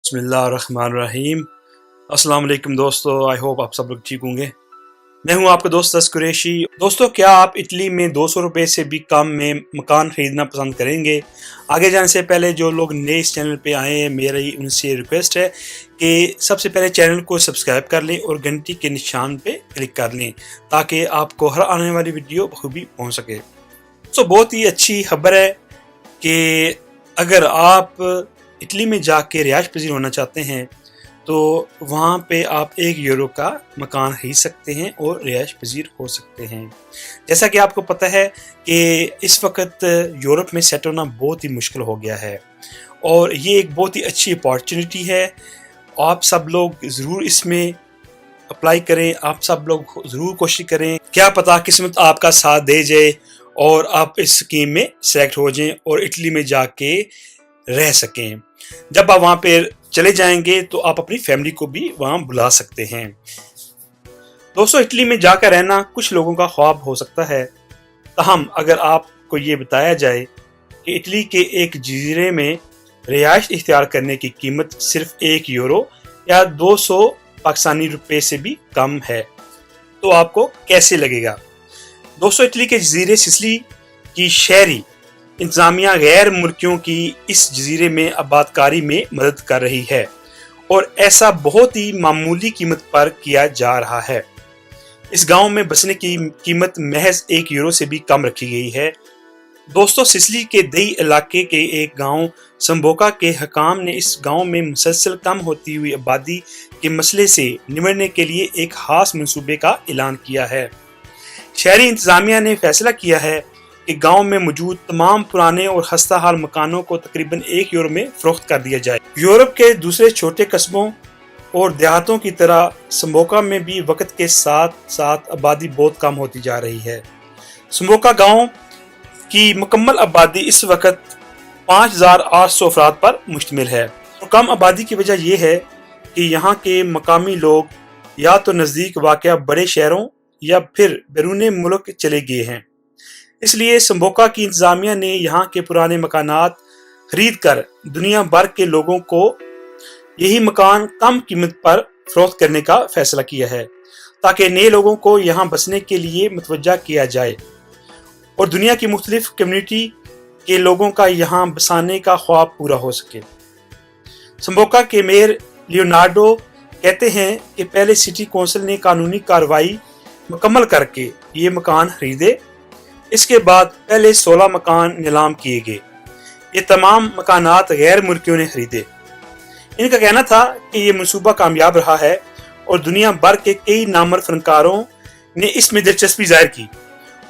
बिस्मिल्लाहिर्रहमानिर्रहीम। अस्सलाम वालेकुम दोस्तों, आई होप आप सब लोग ठीक होंगे। मैं हूं आपका दोस्त कुरैशी। दोस्तों, क्या आप इटली में 200 रुपये से भी कम में मकान खरीदना पसंद करेंगे? आगे जाने से पहले जो लोग नए इस चैनल पे आए हैं, मेरी उनसे रिक्वेस्ट है कि सबसे पहले चैनल को सब्सक्राइब कर लें और घंटी के निशान पे क्लिक कर लें ताकि आपको हर आने वाली वीडियो बखूबी पहुँच सके। तो बहुत ही अच्छी खबर है कि अगर आप इटली में जाके रिहाइश पजीर होना चाहते हैं तो वहाँ पे आप 1 यूरो का मकान खरीद सकते हैं और रिहाइश पजीर हो सकते हैं। जैसा कि आपको पता है कि इस वक्त यूरोप में सेट होना बहुत ही मुश्किल हो गया है और ये एक बहुत ही अच्छी अपॉर्चुनिटी है। आप सब लोग ज़रूर इसमें अप्लाई करें, आप सब लोग ज़रूर कोशिश करें। क्या पता किस्मत आपका साथ दे जाए और आप इस स्कीम में सेलेक्ट हो जाएं और इटली में जाके रह सकें। जब आप वहाँ पे चले जाएंगे तो आप अपनी फैमिली को भी वहाँ बुला सकते हैं। दोस्तों, इटली में जाकर रहना कुछ लोगों का ख्वाब हो सकता है, ताहम अगर आपको ये बताया जाए कि इटली के एक जजीरे में रिहाइश इख्तियार करने की कीमत सिर्फ 1 यूरो या 200 पाकिस्तानी रुपए से भी कम है, तो आपको कैसे लगेगा? दोस्तों, इटली के जजीरे सिसिली की शहरी इंतजामिया गैर मुल्कियों की इस जजीरे में आबादकारी में मदद कर रही है और ऐसा बहुत ही मामूली कीमत पर किया जा रहा है। इस गांव में बसने की कीमत महज 1 यूरो से भी कम रखी गई है। दोस्तों, सिसिली के दई इलाके के एक गांव संबोका के हकाम ने इस गांव में मुसलसल कम होती हुई आबादी के मसले से निपटने के लिए एक खास मंसूबे का ऐलान किया है। शहरी इंतजामिया ने फैसला किया है कि गांव में मौजूद तमाम पुराने और खस्ता हाल मकानों को तकरीबन 1 यूरो में फरोख्त कर दिया जाए। यूरोप के दूसरे छोटे कस्बों और देहातों की तरह संबोका में भी वक्त के साथ साथ आबादी बहुत कम होती जा रही है। संबोका गांव की मुकम्मल आबादी इस वक्त 5800 अफराद पर मुश्तमिल है और कम आबादी की वजह यह है कि यहाँ के मकामी लोग या तो नज़दीक वाक़या बड़े शहरों या फिर बैरून मुल्क चले गए हैं। इसलिए संबोका की इंतजामिया ने यहाँ के पुराने मकानात खरीद कर दुनिया भर के लोगों को यही मकान कम कीमत पर फरोख्त करने का फैसला किया है ताकि नए लोगों को यहाँ बसने के लिए मुतवज्जा किया जाए और दुनिया की मुख्तलिफ कम्युनिटी के लोगों का यहाँ बसाने का ख्वाब पूरा हो सके। संबोका के मेयर लियोनार्डो कहते हैं कि पहले सिटी कौंसिल ने कानूनी कार्रवाई मुकम्मल करके ये मकान खरीदे। इसके बाद पहले 16 मकान नीलाम किए गए। ये तमाम मकानात गैर मुल्कियों ने खरीदे। इनका कहना था कि ये मंसूबा कामयाब रहा है और दुनिया भर के कई नामवर फनकारों ने इसमें दिलचस्पी जाहिर की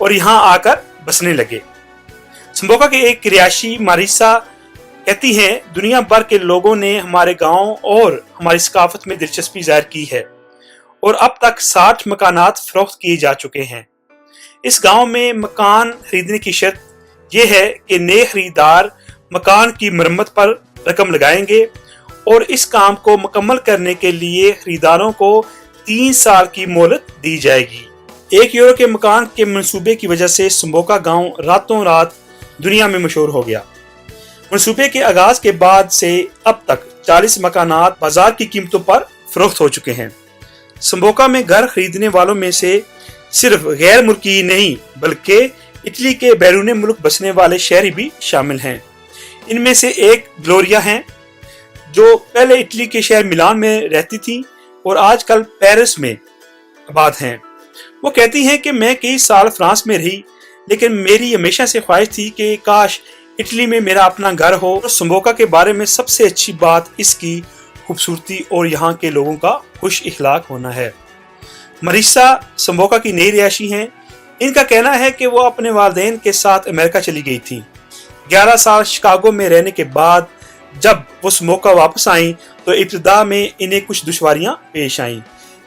और यहाँ आकर बसने लगे। संबोका के एक रिहायशी मारिसा कहती हैं, दुनिया भर के लोगों ने हमारे गांव और हमारी सकाफत में दिलचस्पी जाहिर की है और अब तक 60 मकानात फरोख्त किए जा चुके हैं। इस गांव में मकान खरीदने की शर्त यह है कि नए खरीदार मकान की मरम्मत पर रकम लगाएंगे और इस काम को मुकम्मल करने के लिए खरीदारों को 3 साल की मोहलत दी जाएगी। 1 यूरो के मकान के मंसूबे की वजह से संबोका गांव रातों रात दुनिया में मशहूर हो गया। मंसूबे के आगाज के बाद से अब तक 40 मकानात बाजार की कीमतों पर फरोख्त हो चुके हैं। संबोका में घर खरीदने वालों में से सिर्फ गैर मुल्की नहीं बल्कि इटली के बैरून मुल्क बसने वाले शहरी भी शामिल हैं। इनमें से एक ग्लोरिया हैं जो पहले इटली के शहर मिलान में रहती थी और आजकल पेरिस में आबाद हैं। वो कहती हैं कि मैं कई साल फ्रांस में रही, लेकिन मेरी हमेशा से ख्वाहिश थी कि काश इटली में मेरा अपना घर हो। और संबोका के बारे में सबसे अच्छी बात इसकी खूबसूरती और यहाँ के लोगों का खुश इखलाक होना है। मरीसा संबोका की नई रिहायशी हैं। इनका कहना है कि वो अपने वालिदैन के साथ अमेरिका चली गई थी। 11 साल शिकागो में रहने के बाद जब वो संबोका वापस आई तो इब्तिदा में इन्हें कुछ दुश्वारियां पेश आईं,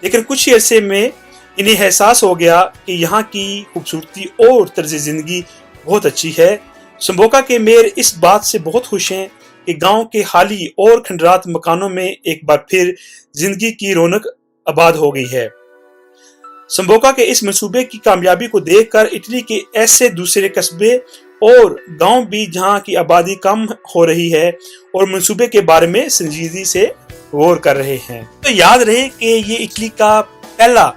लेकिन कुछ ही अरसे में इन्हें एहसास हो गया कि यहाँ की खूबसूरती और तर्ज जिंदगी बहुत अच्छी है। संबोका के मेयर इस बात से बहुत खुश हैं कि गांव के खाली और खंडरात मकानों में एक बार फिर जिंदगी की रौनक आबाद हो गई है। संबोका के इस मंसूबे की कामयाबी को देखकर इटली के ऐसे दूसरे कस्बे اور گاؤں بھی جہاں کی آبادی کم ہو رہی ہے اور منصوبے کے بارے میں سنجیدگی سے غور کر رہے ہیں۔ تو یاد رہے کہ یہ اٹلی کا پہلا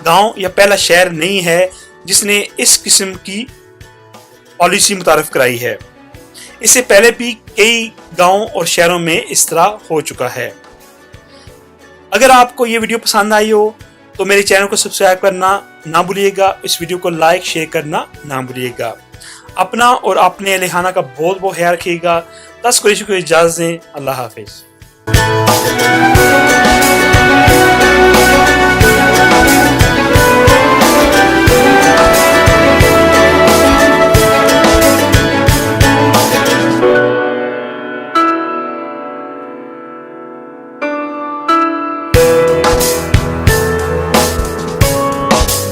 گاؤں یا پہلا شہر نہیں ہے جس نے اس قسم کی پالیسی متعارف کرائی ہے۔ اس سے پہلے بھی کئی گاؤں اور شہروں میں اس طرح ہو چکا ہے۔ اگر آپ کو یہ ویڈیو پسند آئی ہو تو میرے چینل کو سبسکرائب کرنا نہ بھولیے گا، اس ویڈیو کو لائک شیئر کرنا نہ بھولیے گا۔ اپنا اور اپنے اہل خانہ کا بہت بہت خیال رکھیے گا۔ بس قریشی کو اجازت دیں، اللہ حافظ۔